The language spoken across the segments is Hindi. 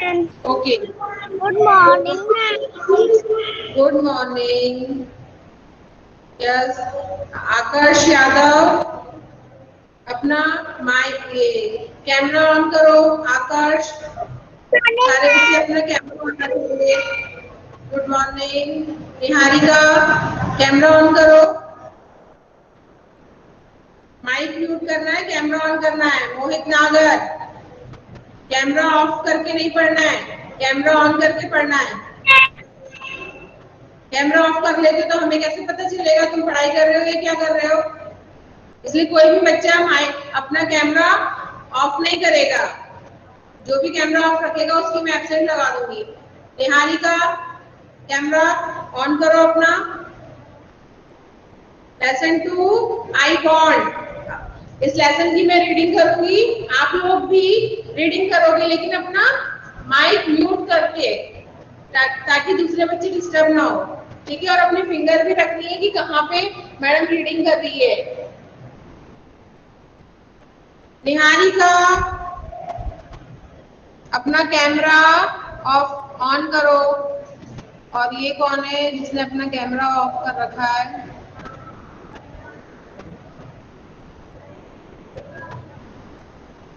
Okay, good morning ma'am. Good morning. Yes, Akash Yadav, अपना माइक कैमरा ऑन करो। आकाश, सारे बच्चे अपना कैमरा ऑन करेंगे। Good morning. Niharika, camera on करो। माइक म्यूट करना है, कैमरा ऑन करना है। मोहित नागर, कैमरा ऑफ करके नहीं पढ़ना है, कैमरा ऑन करके पढ़ना है। कैमरा ऑफ कर लेते तो हमें कैसे पता चलेगा तुम पढ़ाई कर रहे हो या क्या कर रहे हो। इसलिए कोई भी बच्चा अपना कैमरा ऑफ नहीं करेगा। जो भी कैमरा ऑफ रखेगा उसकी मैं एब्सेंट लगा दूंगी। निहारिका, कैमरा ऑन करो अपना। लेसन 2 आई बॉन्ड। इस लेसन की मैं रीडिंग करूंगी, आप लोग भी रीडिंग करोगे, लेकिन अपना माइक म्यूट करके, ताकि दूसरे बच्चे डिस्टर्ब ना हो। ठीक है, और अपनी फिंगर भी रखनी है कि कहाँ पे मैडम रीडिंग कर रही है। निहारिका, अपना कैमरा ऑफ ऑन करो। और ये कौन है जिसने अपना कैमरा ऑफ कर रखा है?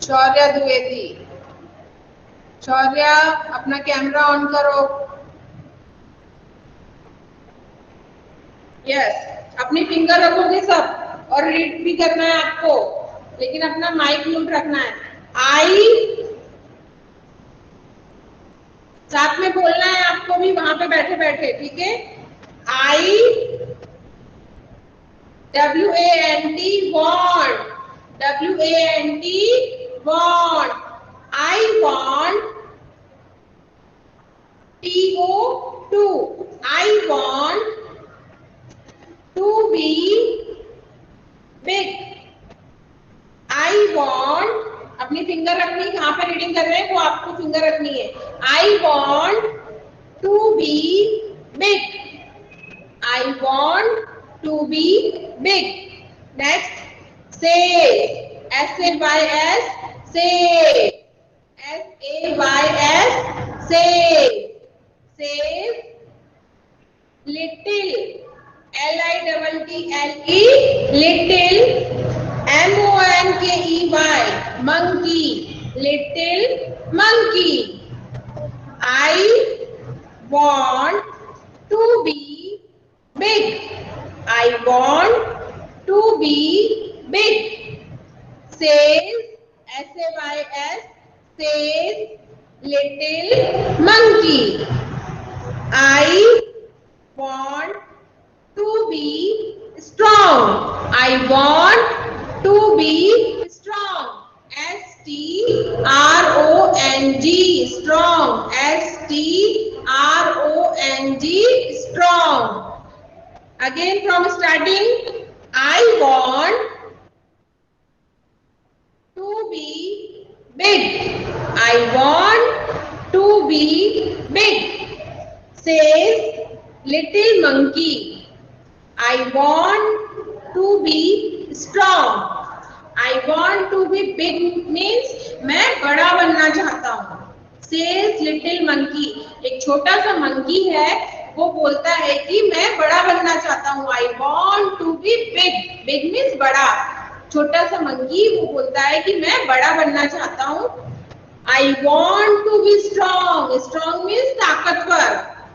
शौर्या द्विवेदी। शौर्या, अपना कैमरा ऑन करो। यस, अपनी फिंगर रखोगे सब और रीड भी करना है आपको, लेकिन अपना माइक म्यूट रखना है। आई, साथ में बोलना है आपको भी वहां पे बैठे बैठे, ठीक है। आई WANT want, WANT want, I want TO2, I want to be big, I want, अपनी फिंगर रखनी, कहां पे रीडिंग कर रहे हैं वो आपको फिंगर रखनी है। I want to be big, I want to be big. Next, say, SAYS, say, SAYS, say, say, little, LITTLE, little, MONKEY, monkey, little monkey. I want to be big, I want to be big. Says, SAYS, says little monkey. I want to be strong, I want to be strong. STRONG, strong, STRONG, strong. Again from starting, I want to be big, I want to be big. Says little monkey, I want to be strong, I want to be big means मैं बड़ा बनना चाहता हूँ। Says little monkey, एक छोटा सा मंकी है, वो बोलता है कि मैं बड़ा बनना चाहता हूँ। I want to be big, big means बड़ा। छोटा सा मंकी वो बोलता है कि मैं बड़ा बनना चाहता हूँ। I want to be strong, strong means ताकतवर,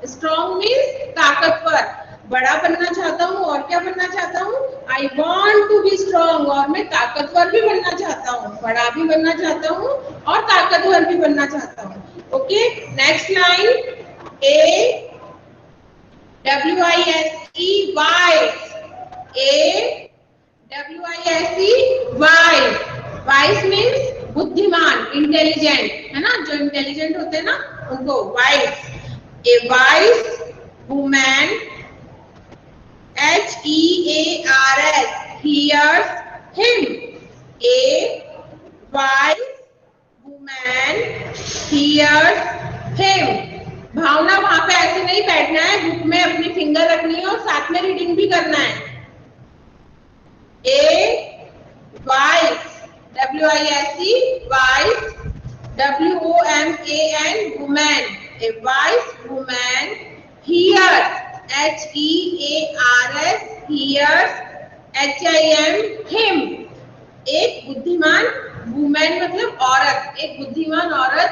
strong means ताकतवर। बड़ा बनना चाहता हूँ और क्या बनना चाहता हूँ? I want to be strong, और मैं ताकतवर भी बनना चाहता हूँ, बड़ा भी बनना चाहता हूँ और ताकतवर भी बनना चाहता हूँ। Okay, next line, A WISE, wise, A WISE, wise, wise means बुद्धिमान, इंटेलिजेंट, है ना, जो इंटेलिजेंट होते हैं ना उनको wise. A wise woman, HEARS, hears him, a wise woman hears him। भावना वहां पे ऐसे नहीं बैठना है, बुक में अपनी फिंगर रखनी है और साथ में रीडिंग भी करना है। A wise, WISE, wise, WOMAN, woman. A wise woman hears, HEARS, hears, HIM, him. एक बुद्धिमान वुमेन मतलब औरत, एक बुद्धिमान औरत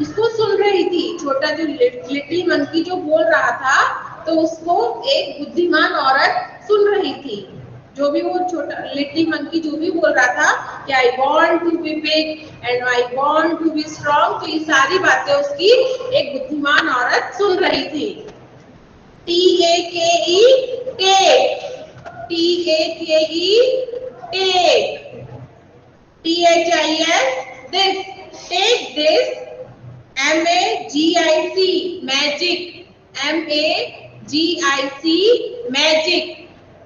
इसको सुन रही थी। छोटा जो लिटिल मंकी जो बोल रहा था तो उसको एक बुद्धिमान औरत सुन रही थी। जो भी वो छोटा लिटिल मंकी जो भी बोल रहा था कि I want to be big and I want to be strong, तो ये सारी बातें उसकी एक बुद्धिमान औरत सुन रही थी। TAKE, take, TAKE, take, THIS, this, take this, MAGIC, magic, MAGIC, magic,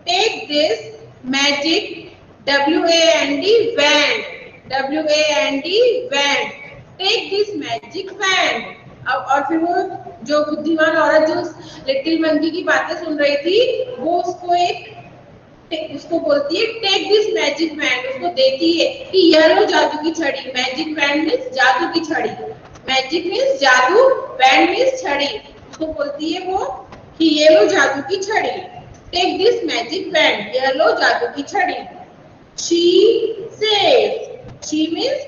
take this magic, WAND, wand, WAND, wand, take this magic wand. और फिर वो जो बुद्धिमान औरत जो लिटिल मंकी की बातें सुन रही थी वो उसको बोलती है टेक दिस मैजिक वैंड, उसको देती है कि यह लो जादू की छड़ी। मैजिक वैंड मींस जादू की छड़ी, मैजिक मींस जादू, वैंड मींस छड़ी। उसको बोलती है वो कि ये लो जादू की छड़ी, टेक दिस मैजिक वैंड, यह लो जादू की छड़ी। She says, she means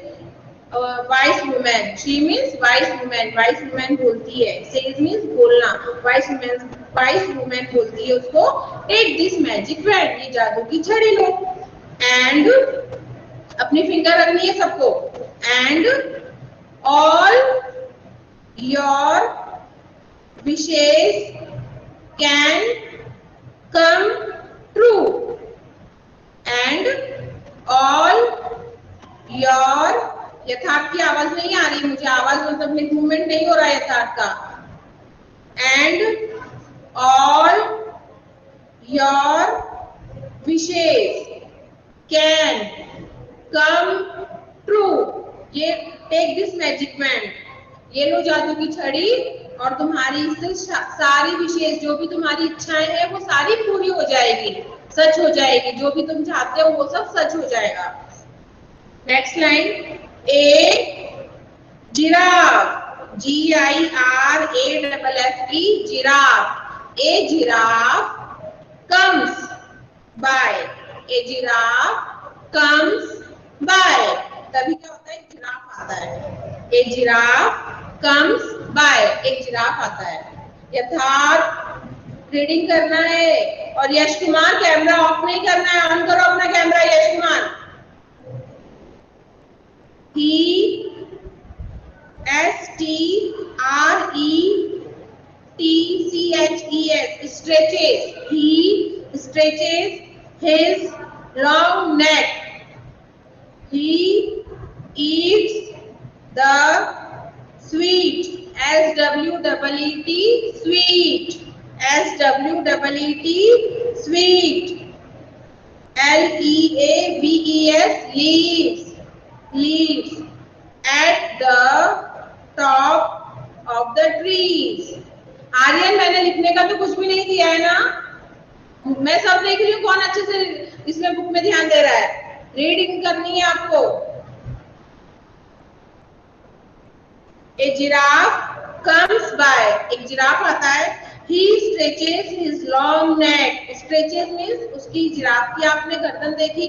vice women, she means vice women, vice women बोलती है। सेज मींस बोलना, वाइस वुमेन बोलती है उसको टेक दिस मैजिक वैंड, ये जादू की छड़ी लो। एंड अपनी फिंगर रखनी है सबको, and all your wishes can come true, and all your, यथार्थ की आवाज नहीं आ रही मुझे, आवाज मतलब मूवमेंट नहीं हो रहा है यथार्थ का। And all your wishes can come true, ये टेक दिस मैजिक वैंड, ये लो जादू की छड़ी और तुम्हारी इससे सारी विशेष जो भी तुम्हारी इच्छाएं हैं वो सारी पूरी हो जाएगी, सच हो जाएगी, जो भी तुम चाहते हो वो सब सच हो जाएगा। Next line, A giraffe, GIRAFFE, giraffe, A giraffe comes by, A giraffe comes by, तभी क्या होता है जिराफ आता है, ए जिराफ comes by, एक जिराफ आता है। यथार्थ रीडिंग करना है और यश कुमार कैमरा ऑफ नहीं करना है, ऑन करो अपना camera Yash Kumar. He STREACHES, stretches, he stretches his long neck, he eats the sweet, SWEET, sweet, SWEET, sweet, LEAVES, leaves, leaves at the top of the trees। Aryan मैंने लिखने का तो कुछ भी नहीं दिया है ना, मैं सब देख रही हूँ कौन अच्छे से इसमें बुक में ध्यान दे रहा है। रीडिंग करनी है आपको। ए जिराफ comes by, एक जिराफ आता है। He stretches his long neck, stretches means उसकी जिराफ की आपने गर्दन देखी,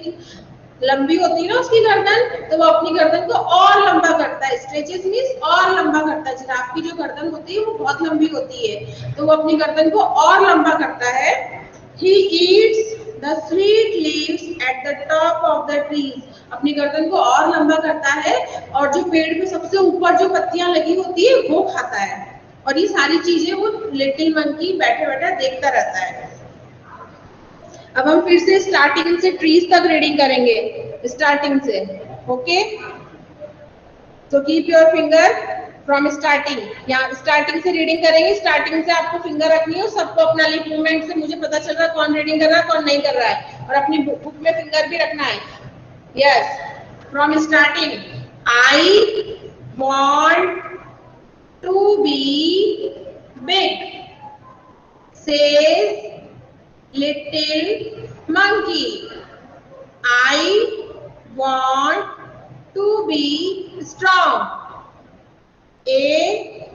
लंबी होती है ना उसकी गर्दन, तो वो अपनी गर्दन को और लंबा करता है। स्ट्रेचेस मींस और लंबा करता है, जिराफ की जो गर्दन होती है वो बहुत लंबी होती है, तो वो अपनी गर्दन को और लंबा करता है। He eats the sweet leaves at the top of the trees, अपनी गर्दन को और लंबा करता है और जो पेड़ पे सबसे ऊपर जो पत्तियां लगी होती है वो खाता है। और ये सारी चीजें वो लिटिल मंकी बैठे बैठे देखता रहता है। अब हम फिर से स्टार्टिंग से ट्रीज तक रीडिंग करेंगे, स्टार्टिंग से। ओके, तो keep your finger from starting, यहाँ स्टार्टिंग से रीडिंग करेंगे। स्टार्टिंग से आपको फिंगर रखनी है, सबको अपना लिप मूवमेंट से मुझे पता चल रहा है कौन रीडिंग कर रहा है कौन नहीं कर रहा है, और अपनी बुक में फिंगर भी रखना है। Yes, from starting. I want to be big, says little monkey, I want to be strong, A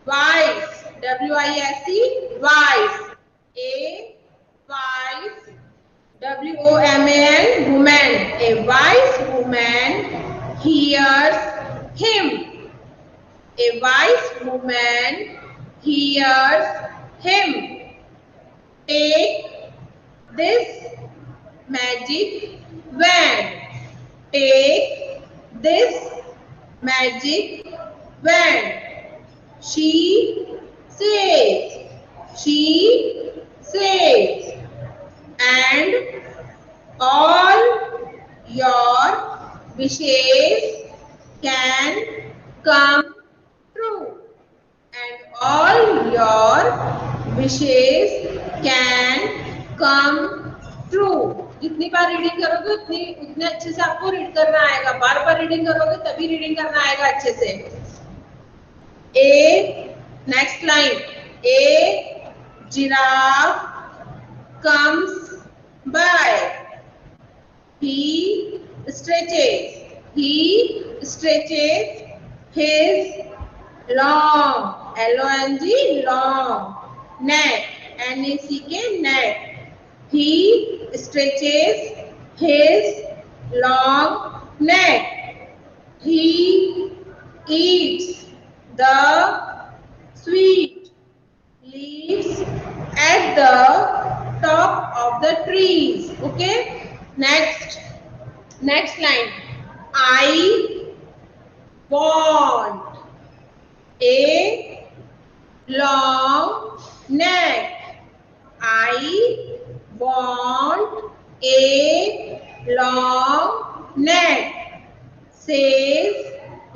wise, W-I-S-E, wise. A wise, W-O-M-A-N, woman. A wise woman hears him. A wise woman hears him. Take this magic wand. Take this magic wand. She says. She says. And all your wishes can come true. And all your wishes can come true. जितनी बार रीडिंग करोगे उतने अच्छे से आपको रीड करना आएगा. बार बार रीडिंग करोगे तभी रीडिंग करना आएगा अच्छे से. A next line. A giraffe comes by. He stretches. He stretches his long, L-O-N-G, long neck, N-E-C-K, neck. He stretches his long neck. He eats the sweet leaves at the top of the trees. Okay. Next line. I want a long neck. I want a long neck, says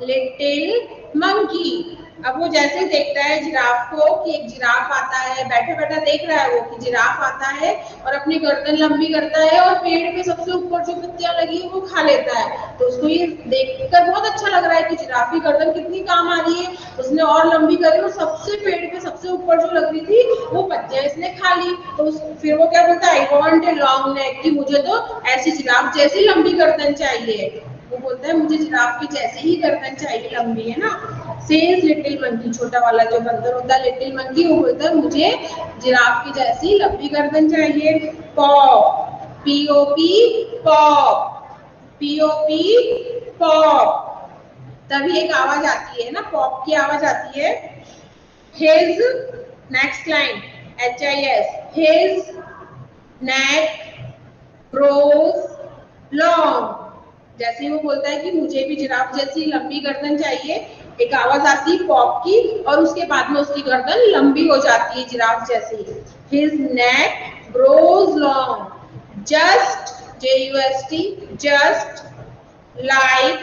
little monkey. अब वो जैसे देखता है जिराफ को कि एक जिराफ आता है, बैठे बैठा देख रहा है वो कि जिराफ आता है और अपनी गर्दन लंबी करता है और पेड़ पे सबसे ऊपर जो पत्तियां लगी है वो खा लेता है. तो उसको ये देखकर बहुत अच्छा लग रहा है कि जिराफ की गर्दन कितनी काम आ रही है. उसने और लंबी करी और सबसे पेड़ पे सबसे ऊपर जो लग रही थी वो पत्तियां इसने खा ली. तो फिर वो क्या बोलता है, I want a long neck, कि मुझे तो ऐसी जिराफ जैसी लंबी गर्दन चाहिए. वो बोलता है मुझे जिराफ की जैसी ही गर्दन चाहिए, लंबी है ना. सेज लिटिल मंकी, छोटा वाला जो बंदर होता है लिटिल मंकी, वो बोलता है मुझे जिराफ की जैसी लंबी गर्दन चाहिए. Pop, P-O-P, pop, P-O-P, pop. तभी एक आवाज आती है ना, पॉप की आवाज आती है. His next line, H-I-S, his neck grows long. जैसे वो बोलता है कि मुझे भी जिराफ जैसी लंबी गर्दन चाहिए, एक आवाज आती है पॉप की और उसके बाद में उसकी गर्दन लंबी हो जाती है जिराफ जैसी. His neck grows long, just J-U-S-T, just like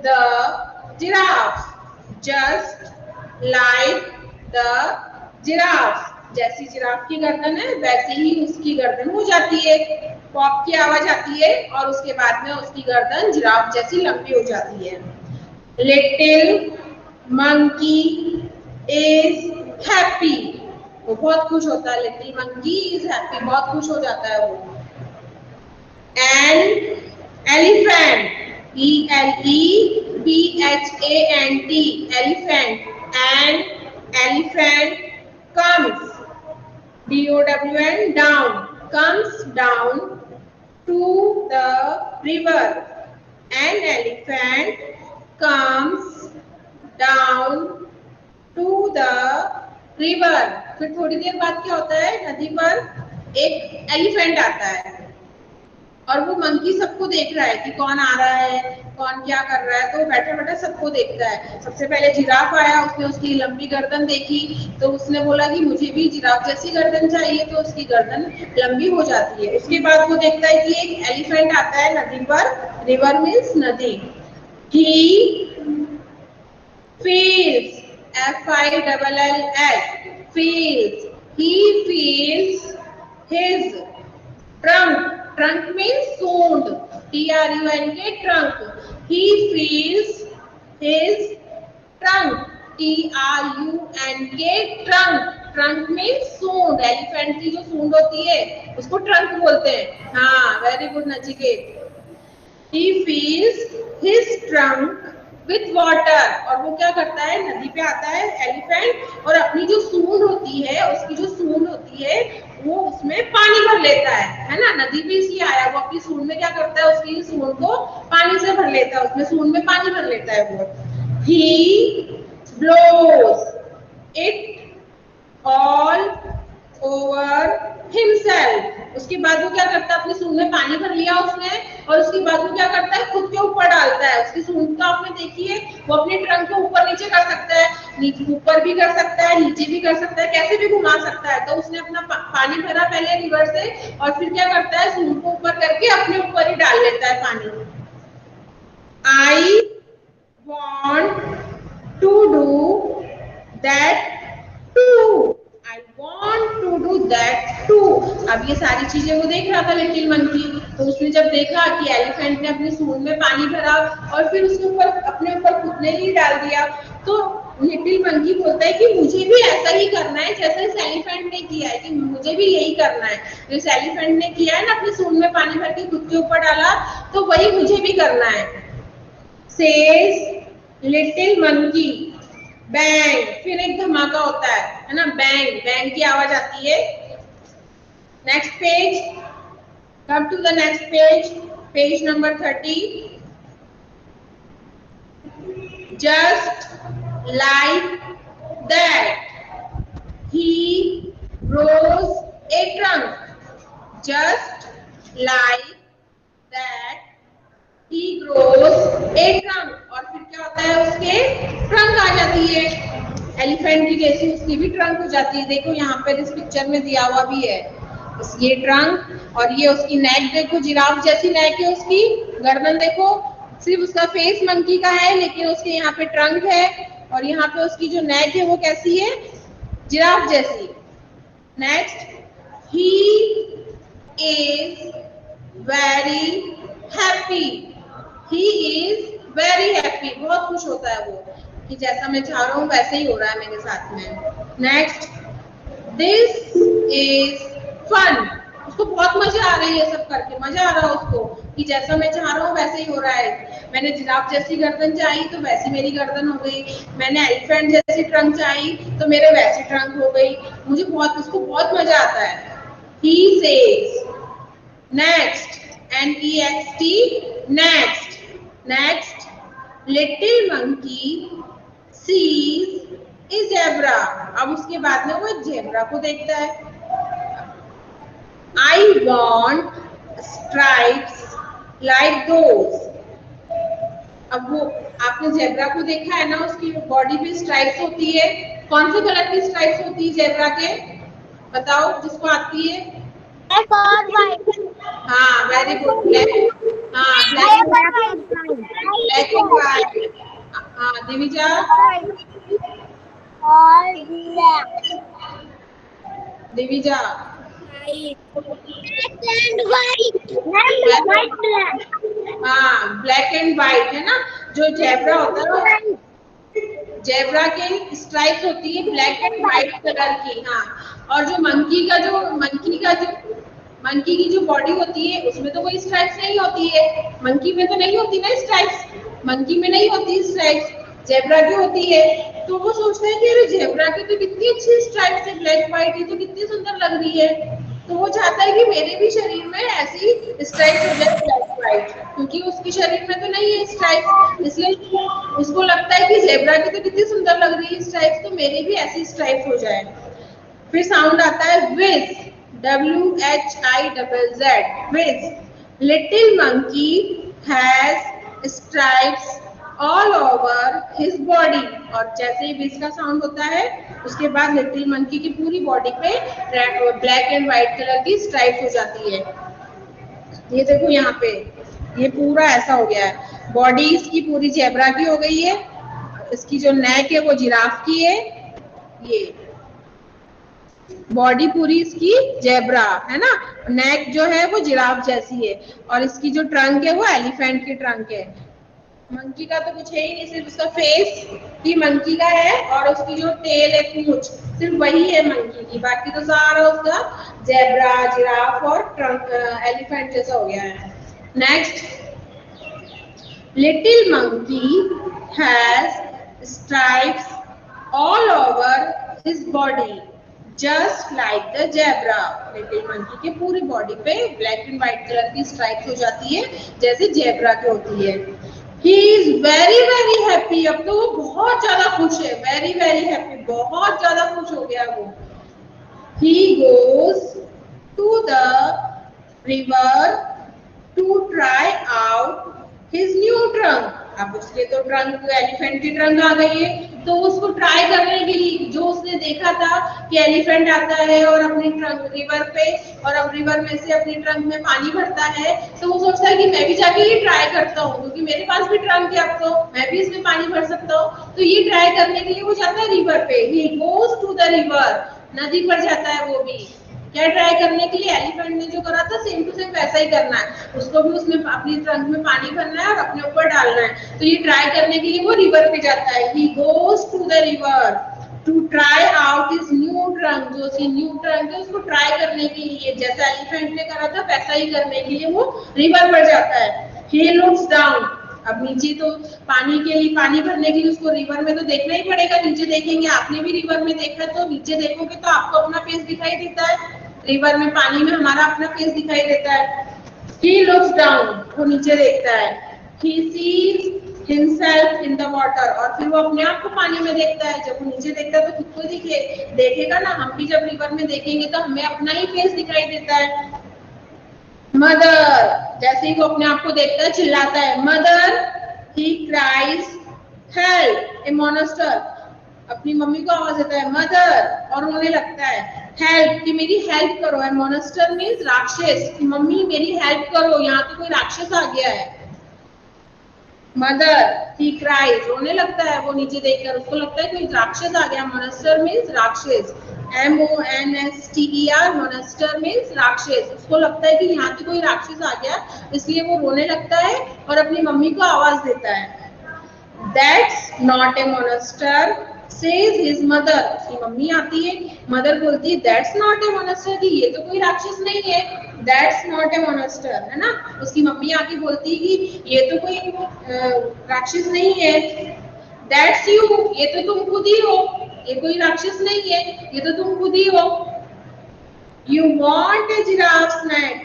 the giraffe, just like the giraffe. जैसी जिराफ की गर्दन है वैसी ही उसकी गर्दन हो जाती है. पॉप की आवाज आती है और उसके बाद में उसकी गर्दन जिराफ जैसी लंबी हो जाती है. लिटिल मंकी इज हैप्पी, वो बहुत खुश होता है. लिटिल मंकी इज हैप्पी, बहुत खुश हो जाता है वो. An elephant, E-L-E-P-H-A-N-T, elephant. An elephant comes, D-O-W-N, down, comes down to the river. An elephant comes down to the river. फिर थोड़ी देर बाद क्या होता है, नदी पर एक एलिफेंट आता है और वो मंकी सबको देख रहा है कि कौन आ रहा है, कौन क्या कर रहा है. तो बैठे बैठे सबको देखता है. सबसे पहले जिराफ आया, उसने उसकी लंबी गर्दन देखी तो उसने बोला कि मुझे भी जिराफ जैसी गर्दन चाहिए, तो उसकी गर्दन लंबी हो जाती है. उसके बाद वो देखता है कि एक एलिफेंट आता है नदी पर, रिवर मीन्स नदी. He feels, F-I-L-L-S, feels, he feels his trunk. Trunk means सूंड, T-R-U-N-K, trunk. He feels his trunk, T-R-U-N-K, trunk. Trunk means सूंड. एलिफेंट की जो सूंड होती है उसको ट्रंक बोलते हैं. हाँ, very good Nachiket. He feels his trunk with water. और वो क्या करता है, नदी पे आता है एलिफेंट और अपनी जो सूंड होती है, उसकी जो सूंड होती है वो उसमें पानी भर लेता है ना। नदी पे इसलिए आया, वो अपनी सूंड में क्या करता है, उसकी सूंड को पानी से भर लेता है, उसमें सूंड में पानी भर लेता है वो। He blows it all over himself. उसके बाद वो क्या करता है, अपनी सूंड में पानी भर लिया उसने, और उसके बाद वो क्या करता है, खुद के ऊपर डालता है। उसकी सूंड तो आपने देखी है, वो अपने ट्रंक को ऊपर नीचे कर सकता है, नीचे ऊपर भी कर सकता है, नीचे भी कर सकता है, कैसे भी घुमा सकता है। तो उसने अपना पानी भरा पहले रिवर से, और फिर क्या करता है, सूंड को ऊपर करके अपने ऊपर ही डाल लेता है पानी। I want to do that too. I want to do that too। अब ये सारी चीजें वो देख रहा था लिटिल मंकी, तो उसने जब देखा कि एलिफेंट ने अपनी सूंड में पानी भरा और फिर उसके ऊपर अपने ऊपर खुद ने ही डाल दिया, तो लिटिल मंकी बोलता है कि मुझे भी ऐसा ही करना है जैसा इस एलिफेंट ने किया है, कि मुझे भी यही करना है। तो इस एलिफेंट ने किया है ना, अपनी सूंड में पानी भर के खुद के ऊपर डाला, तो वही मुझे भी करना है। Says little monkey. बैंग, फिर एक धमाका होता है ना, बैंग बैंग की आवाज आती है। Next page, come to the next page, page number 30। Just like that he grows a trunk। just like that he grows a trunk। और फिर क्या होता है, उसके ट्रंक आ जाती है, एलिफेंट की जैसी उसकी भी ट्रंक हो जाती है। देखो यहाँ पर इस पिक्चर में दिया हुआ भी है, ये ट्रंक, और ये उसकी नेक देखो, जिराफ जैसी नेक है उसकी। गर्दन देखो, सिर्फ उसका फेस मंकी का है, लेकिन उसके यहाँ पे ट्रंक है, और यहाँ पे उसकी जो नेक है वो कैसी है, जिराफ जैसी। Next, he is very happy. He is very happy, बहुत खुश होता है वो, कि जैसा मैं चाह रहा हूँ वैसे ही हो रहा है मेरे साथ में। Next, this is fun. उसको बहुत मजा आ रही है सब करके, मजा आ रहा है उसको, कि जैसा मैं चाह रहा हूँ वैसे ही हो रहा है। मैंने जिराफ जैसी गर्दन चाही तो वैसी मेरी गर्दन हो गई, मैंने एलिफेंट जैसी ट्रंक चाही तो मेरे वैसी ट्रंक हो गई। मुझे बहुत, उसको बहुत मजा आता है। He says, next, N-E-X-T, next, next, little monkey sees a zebra। अब उसके बाद में वो जेब्रा को देखता है। I want stripes like those। अब वो, आपने जेब्रा को देखा है ना, उसकी बॉडी पे स्ट्राइप्स होती है। कौन से कलर की स्ट्राइप्स होती है जेब्रा के, बताओ जिसको आती है। Black और white। हाँ, वेरी गुड, ब्लैक। हाँ, ब्लैक एंड व्हाइट। हाँ दिविजा। और black। Divija. Black and white। White black। हाँ, ब्लैक एंड व्हाइट है ना। जो जेब्रा होता है, जेब्रा के स्ट्राइप्स होती है ब्लैक एंड व्हाइट कलर की। हाँ, और जो मंकी की जो बॉडी होती है उसमें तो कोई स्ट्राइप्स नहीं होती है। मंकी में तो नहीं होती ना स्ट्राइप्स, मंकी में नहीं होती स्ट्राइप्स, जेब्रा की होती है। तो वो सोचता है कि अरे जेब्रा की तो कितनी अच्छी स्ट्राइप्स है, ब्लैक व्हाइट, ये तो कितनी सुंदर लग रही है। तो वो चाहता है कि मेरे भी शरीर में ऐसी स्ट्राइप्स हो जाए ब्लैक व्हाइट, क्योंकि उसके शरीर में तो नहीं है स्ट्राइप्स, इसलिए उसको लगता है कि जेब्रा की तो कितनी सुंदर लग रही है स्ट्राइप्स, तो मेरी भी ऐसी स्ट्राइप्स हो जाए। फिर साउंड आता है whizz, WHIZZ, whizz. Little monkey has stripes all over his body. और जैसे ही विज का साउंड होता है उसके बाद लिटिल मंकी की पूरी बॉडी पे ब्लैक एंड व्हाइट कलर की स्ट्राइप्स हो जाती है। ये देखो यहाँ पे, ये पूरा ऐसा हो गया है, बॉडी इसकी पूरी जेब्रा की हो गई है, इसकी जो नेक है वो जिराफ की है, ये बॉडी पूरी इसकी जेब्रा है ना, नेक जो है वो जिराफ जैसी है, और इसकी जो ट्रंक है वो एलिफेंट की ट्रंक है। मंकी का तो कुछ है ही नहीं, सिर्फ उसका फेस ही मंकी का है, और उसकी जो टेल है, पूंछ, सिर्फ वही है मंकी की, बाकी तो सारा उसका जेब्रा, जिराफ और ट्रंक, एलिफेंट जैसा हो गया है। Next, Little monkey has stripes all over his body, just like the zebra. Little monkey के पूरी बॉडी पे ब्लैक एंड व्हाइट कलर की स्ट्राइप्स हो जाती है, जैसे जेब्रा की होती है. He is very very happy. अब तो वो बहुत ज्यादा खुश है. Very very happy. बहुत ज्यादा खुश हो गया वो. He goes to the river to try out his new trunk. अब उसके तो ट्रंक एलिफेंट की ट्रंक आ गई है, तो उसको ट्राई करने के लिए, जो उसने देखा था कि एलिफेंट आता है और अपनी ट्रंक रिवर पे, और अब रिवर में से अपनी ट्रंक में पानी भरता है, तो वो सोचता है कि मैं भी जाके ये ट्राई करता हूँ, क्योंकि मेरे पास भी ट्रंक है, अब तो मैं भी इसमें पानी भर सकता हूँ. तो ये ट्राई करने के लिए वो जाता है रिवर पे. He goes to the river. नदी पर जाता है वो भी. क्या ट्राई करने के लिए? एलिफेंट ने जो करा था सेम टू सेम वैसा ही करना है. उसको भी उसमें अपनी ट्रंक में पानी भरना है और अपने ऊपर डालना है. तो ये ट्राई करने के लिए वो रिवर पे जाता है. He goes to the river to try out his new trunk. जो उसकी न्यू ट्रंक है उसको ट्राई करने के लिए, जैसा एलिफेंट ने करा था वैसा ही करने के लिए वो रिवर पर जाता है. He looks down. अब नीचे तो पानी के लिए, पानी भरने के लिए उसको रिवर में तो देखना ही पड़ेगा. नीचे देखेंगे, आपने भी रिवर में देखा, तो नीचे देखोगे तो आपको अपना फेस दिखाई देता है. रिवर में, पानी में हमारा अपना फेस दिखाई देता है. He looks down. वो नीचे देखता है. He sees himself in the water. और फिर वो अपने आप को पानी में देखता है. जब वो नीचे देखता है तो खुद को देखेगा ना. हम भी जब रिवर में देखेंगे तो हमें अपना ही फेस दिखाई देता है. मदर. जैसे ही वो अपने आप को देखता है चिल्लाता है mother. He cries help. A monster. अपनी मम्मी को आवाज देता है मदर, और रोने लगता है. हेल्प, कि मेरी हेल्प करो. है मोनेस्टर मीन्स राक्षस, कि मम्मी मेरी हेल्प करो, यहाँ तो कोई राक्षस आ गया है. मदर. ही क्राइज. रोने लगता है वो नीचे देखकर. उसको लगता है कोई राक्षस आ गया. मोनेस्टर मीन्स राक्षस. MONSTER. मोनेस्टर मीन्स राक्षस. उसको लगता है कि यहाँ तो कोई राक्षस आ गया, इसलिए वो रोने लगता है और अपनी मम्मी को आवाज देता है. That's not a monster, says his mother. उसकी मम्मी आती है, मदर बोलती है that's not a monster, कि ये तो कोई राक्षस नहीं है. That's not a monster, है ना. उसकी मम्मी आके बोलती है कि ये तो कोई राक्षस नहीं है. That's you. ये तो तुम खुद ही हो. ये कोई राक्षस नहीं है, ये तो तुम खुद ही हो. You want a giraffe's neck,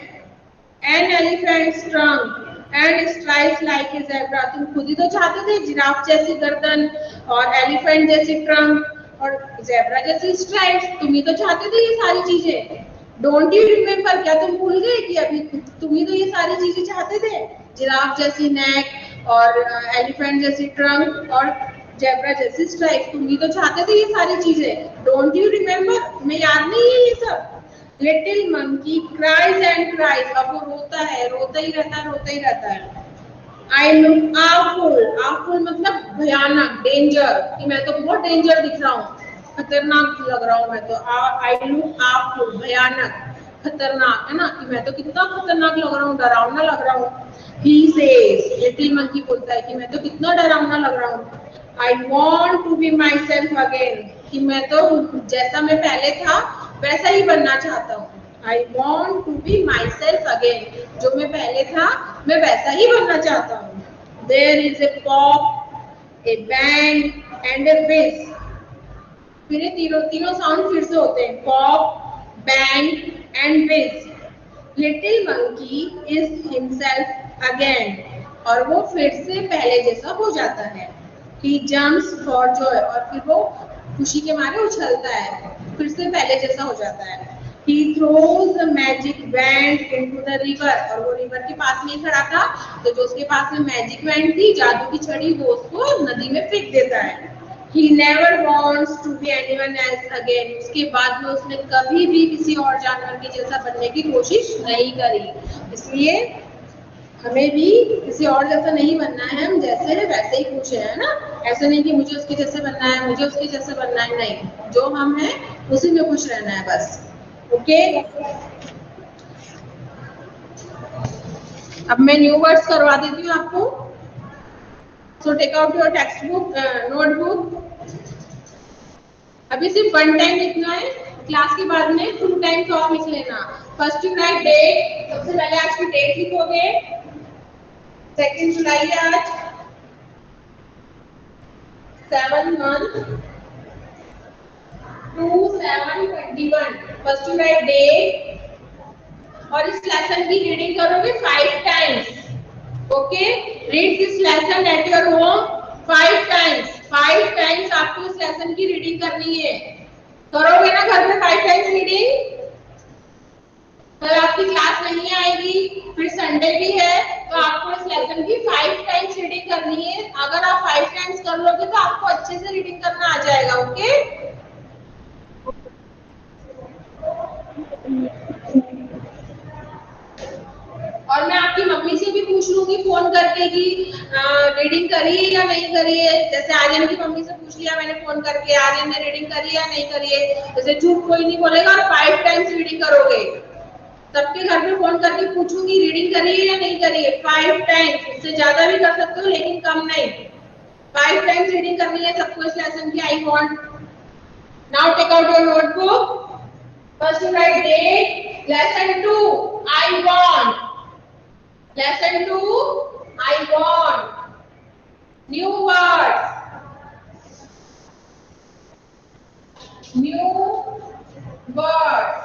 an elephant's trunk, and stripes like a zebra. तुम खुद ही तो चाहते थे जिराफ जैसी गर्दन और एलिफेंट जैसी ट्रंक और जेब्रा जैसी स्ट्राइप्स. तुम ही तो चाहते थे ये सारी चीजें. Don't you remember? क्या तुम भूल गए कि अभी तुम ही तो ये सारी चीजें चाहते थे? जिराफ जैसी नेक और एलिफेंट जैसी ट्रंक और जेब्रा जैसी स्ट्राइप्स. तुम ही तो चाहते थे ये सारी चीजें. Don't you remember? तुम्हें याद नहीं है ये सब? Little monkey cries and cries. अब वो रोता है, रोता ही रहता है, रोता ही रहता है. I look awful. Awful मतलब भयानक, डेंजर, कि मैं तो बहुत डेंजर दिख रहा हूँ, खतरनाक लग रहा हूँ मैं तो. I look awful. भयानक, खतरनाक, है ना, कि मैं तो कितना खतरनाक लग रहा हूँ, डरावना लग रहा हूँ. He says. Little monkey बोलता है कि मैं तो कितना डरावना लग रहा हूँ. I want to be myself again. कि मैं तो जैसा मैं पहले था वैसा ही बनना चाहता हूँ. I want to be myself again. जो मैं पहले था मैं वैसा ही बनना चाहता हूँ. There is a pop, a bang and a whiz. फिर ये तीनों साउंड फिर से होते हैं. Pop, bang and whiz. Little monkey is himself again. और वो फिर से पहले जैसा हो जाता है. He jumps for joy. और फिर वो खुशी के मारे उछलता है, फिर से पहले जैसा हो जाता है. He throws the magic wand into the river. और वो रिवर के पास में ही खड़ा था, तो जो उसके पास में मैजिक वैंड थी, जादू की छड़ी, वो उसको नदी में फेंक देता है. He never wants to be anyone else again. उसके बाद में उसने कभी भी किसी और जानवर के जैसा बनने की कोशिश नहीं करी. इसलिए हमें भी किसी और जैसा नहीं बनना है. हम जैसे हैं वैसे ही खुश है ना. ऐसा नहीं कि मुझे उसके जैसे बनना है, मुझे उसके जैसे बनना है. नहीं, जो हम हैं उसी में खुश रहना है बस. ओके. अब मैं न्यू वर्ड्स करवा देती हूँ आपको. So take out your textbook, notebook. अभी सिर्फ 1 टाइम लिखना है. क्लास के बाद में 2 टाइम्स और लिख लेना. First you write date. सबसे पहले आज की डेट लिखोगे. 2 जुलाई आज. 7 month 2/7/21. First to write day और इस लेसन की रीडिंग करोगे 5 times. Okay, read this lesson at your home 5 times. 5 times आपको इस लेसन की रीडिंग करनी है. करोगे ना घर में 5 टाइम्स रीडिंग? कल आपकी क्लास नहीं आएगी, फिर संडे भी है, तो आपको इस लेसन की 5 टाइम्स रीडिंग करनी है. अगर आप 5 टाइम्स कर लोगे तो आपको अच्छे से रीडिंग करना आ जाएगा. ओके, और मैं आपकी मम्मी से भी पूछ लूंगी फोन करके कि रीडिंग करी है या नहीं करी है. जैसे आर्यन की मम्मी से पूछ लिया मैंने फोन करके, आर्यन ने रीडिंग करी है या नहीं करी है. जैसे झूठ कोई नहीं बोलेगा और 5 टाइम्स रीडिंग करोगे. सबके घर में फोन करके पूछूंगी रीडिंग करी है या नहीं करी है. 5 टाइम्स, इससे ज्यादा भी कर सकते हो लेकिन कम नहीं. 5 टाइम्स रीडिंग करनी है सबको इस लेसन की. I want. Now take out your notebook. First write date. Lesson 2 I want. Lesson 2, I want. New words. New words.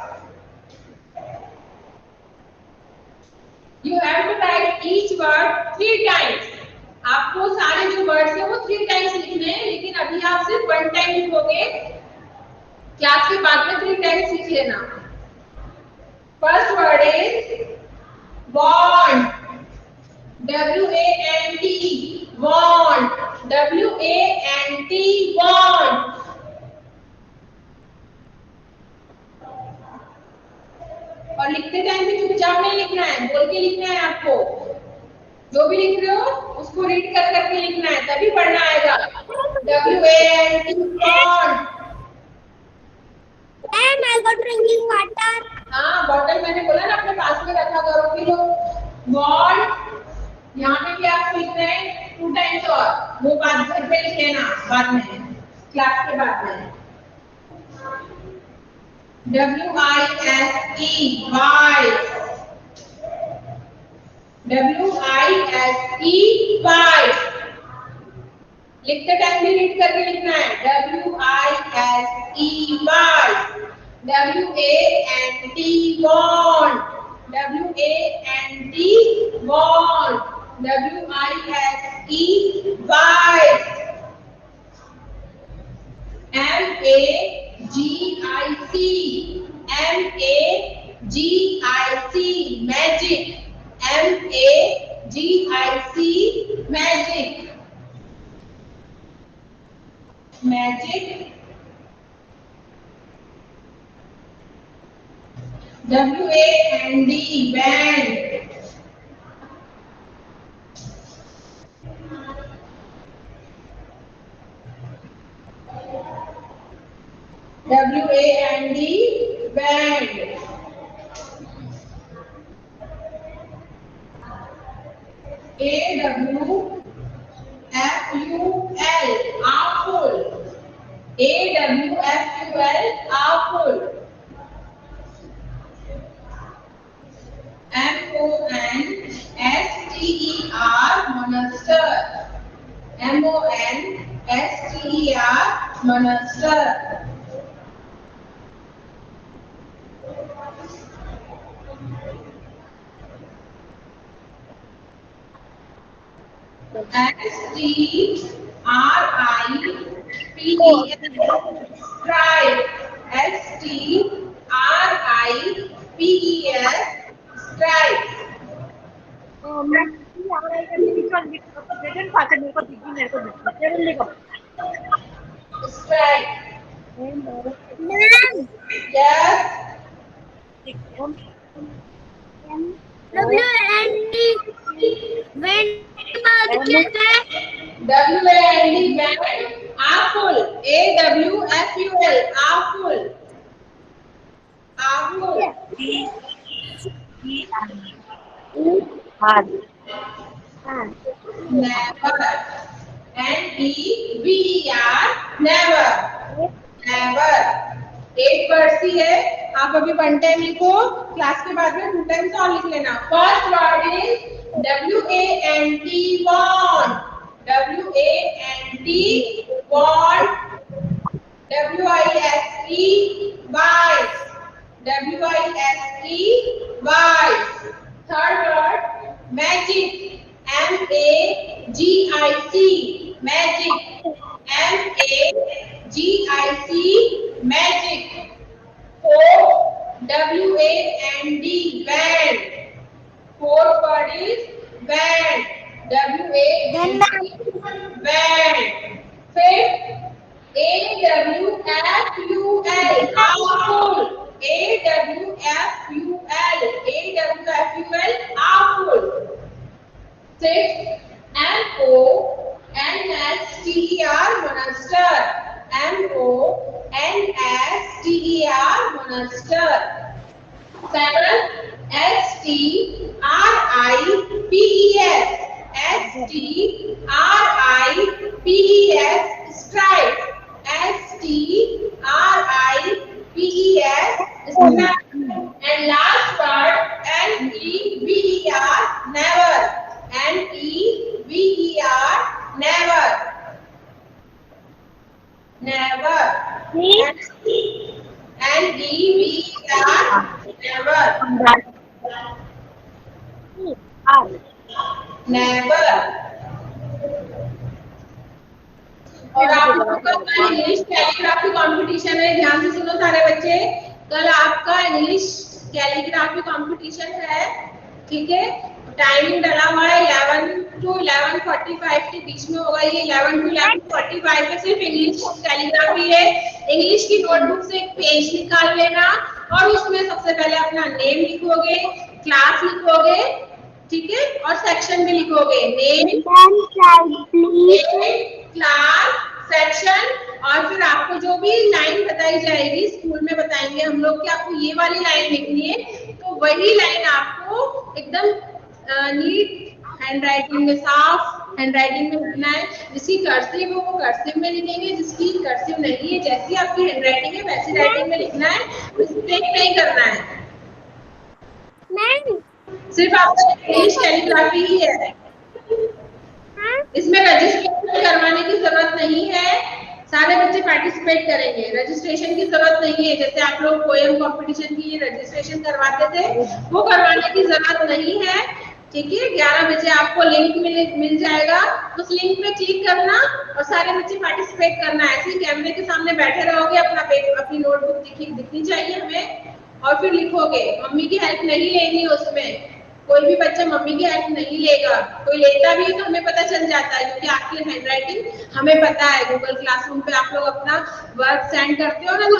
You have to write each word 3 times. आपको सारे जो वर्ड्स हैं वो 3 टाइम्स लिखने हैं, लेकिन अभी आप सिर्फ 1 टाइम लिखोगे. क्लास के बाद में 3 टाइम्स लिख लेना. First word is want. W-A-N-T. want. W-A-N-T. want. और लिखते टाइम भी चुपचाप नहीं लिखना है, बोल के लिखना है आपको. जो भी लिख रहे हो उसको रीड कर करके लिखना है, तभी पढ़ना आएगा. W-A-N-T. want. And I got drinking water. हाँ, बॉटल मैंने बोला ना अपने पास में रखा करो. फिर want. यहाँ पे भी आप लिख रहे हैं 2 टाइम्स, और वो बात घर पे लिख लेना बाद में, क्लास के बाद में. W-I-S-E. wise. W-I-S-E. wise. लिखते टाइम भी रीड करके लिखना है. W-I-S-E. wise. W-A-N-T. want. W-A-N-T. want. W-I-S-E. wise. M-A-G-I-C. M-A-G-I-C. magic. M-A-G-I-C. magic. magic. W-A-N-D. band. W-A-N-D. band. A-W-F-U-L. apple. A-W-F-U-L. apple. M-O-N-S-T-E-R. monster. M-O-N-S-T-E-R. monster. S-T-R-I-P-E-S. stripe. S-T-R-I-P-E-S. stripe. stripe. Yes. W-A-N-D. When W-A-N-D. band. apple. A-W-F-U-L. apple. apple. never. N-E-V-E-R. never. never. 8 words ही है. आप अभी 1 टाइम लिखो, क्लास के बाद में 2 टाइम्स और लिख लेना. First word is W-A-N-T. want. W-A-N-T. want, W-I-S-E, wise, W-I-S-E, wise. Third word, magic, M-A-G-I-C, magic, M-A-G-I-C, magic. Fourth, W-A-N-D, wand. Fourth word is wand, W-A-N-D, wand. Fifth, A-W-F-U-L, awful, A-W-F-U-L, A-W-F-U-L, awful. Sixth, M-O-N-S-T-E-R, monster, M-O-N-S-T-E-R, monster. Seventh, S-T-R-I-P-E-S, S-T-R-I-P-E-S, stripe, S-T-R-I-P-E-S, stripe. And last word, N-E-V-E-R, never, N-E-V-E-R, never, never, N-E-V-E-R, never, never. और आप लोगों का कल इंग्लिश कैलीग्राफी कंपटीशन है, ध्यान से सुनो सारे बच्चे, कल आपका इंग्लिश कैलीग्राफी कंपटीशन है, ठीक है। टाइमिंग डाला हुआ है 11 to 11:45 के बीच में होगा ये। 11 to 11:45 में सिर्फ इंग्लिश कैलीग्राफी है। इंग्लिश की नोटबुक से एक पेज निकाल लेना और उसमें सबसे पहले अपना नेम लिखोगे, क्लास लिखोगे, ठीक है, और सेक्शन भी लिखोगे, नेम, क्लास, सेक्शन, और फिर आपको जो भी लाइन बताई जाएगी, स्कूल में बताएंगे हम लोग कि आपको ये वाली लाइन लिखनी है, तो वही लाइन आपको एकदम नीट हैंडराइटिंग में, साफ हैंडराइटिंग में लिखना है। जिसकी कर्सिव हो वो कर्सिव में लिखेंगे, जिसकी कर्सिव नहीं है, जैसी आपकी हैंडराइटिंग है वैसी राइटिंग में लिखना है, मिस्टेक नहीं करना है। सिर्फ आपको इंग्लिश कैलीग्राफी ही है, इसमें रजिस्ट्रेशन करवाने की जरूरत नहीं है, सारे बच्चे पार्टिसिपेट करेंगे, रजिस्ट्रेशन की जरूरत नहीं है। जैसे आप लोग पोएम कंपटीशन की रजिस्ट्रेशन करवाते थे, वो करवाने की जरूरत नहीं है, ठीक है। 11 बजे आपको लिंक मिल जाएगा, उस लिंक पे क्लिक करना और सारे बच्चे पार्टिसिपेट करना है। ऐसे कैमरे के सामने बैठे रहोगे, अपनी नोटबुक दिखनी चाहिए हमें, और फिर लिखोगे। मम्मी की हेल्प नहीं लेनी उसमें, कोई भी बच्चा मम्मी की हेल्प नहीं लेगा, कोई लेता भी तो हमें पता चल जाता है, क्योंकि आपकी हैंडराइटिंग हमें पता है। गूगल क्लासरूम पे आप लोग अपना वर्क सेंड करते हो ना, तो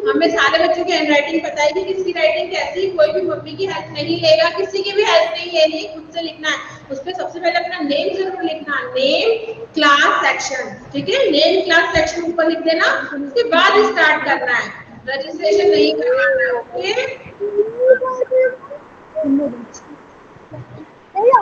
हमें सारे बच्चों की हैंडराइटिंग पता है कि किसकी राइटिंग कैसी। कोई भी मम्मी की हेल्प नहीं लेगा, किसी की भी हेल्प नहीं लेनी, खुद से लिखना है। उस पर सबसे पहले अपना नेम जरूर लिखना, नेम, क्लास, सेक्शन, ठीक है। नेम, क्लास, सेक्शन ऊपर लिख देना, उसके बाद स्टार्ट करना है, रजिस्ट्रेशन नहीं करवाना है, ओके। Hello.